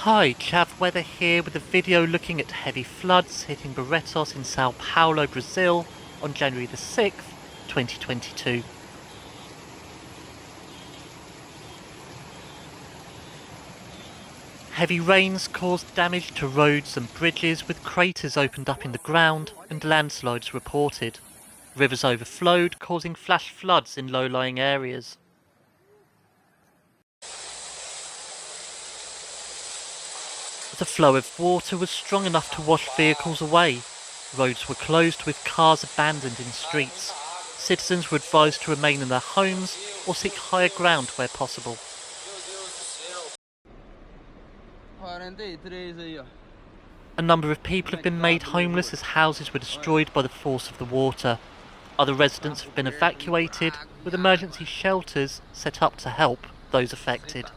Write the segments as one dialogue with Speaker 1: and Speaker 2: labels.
Speaker 1: Hi, Chav Weather here with a video looking at heavy floods hitting Barretos in São Paulo, Brazil on January the 6th, 2022. Heavy rains caused damage to roads and bridges, with craters opened up in the ground and landslides reported. Rivers overflowed, causing flash floods in low-lying areas. The flow of water was strong enough to wash vehicles away. Roads were closed with cars abandoned in streets. Citizens were advised to remain in their homes or seek higher ground where possible. A number of people have been made homeless as houses were destroyed by the force of the water. Other residents have been evacuated, with emergency shelters set up to help those affected.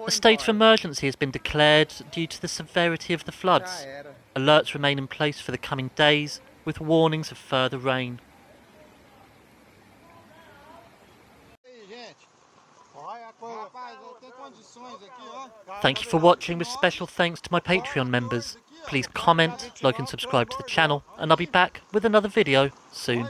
Speaker 1: A state of emergency has been declared due to the severity of the floods. Alerts remain in place for the coming days, with warnings of further rain. Thank you for watching, with special thanks to my Patreon members. Please comment, like and subscribe to the channel, and I'll be back with another video soon.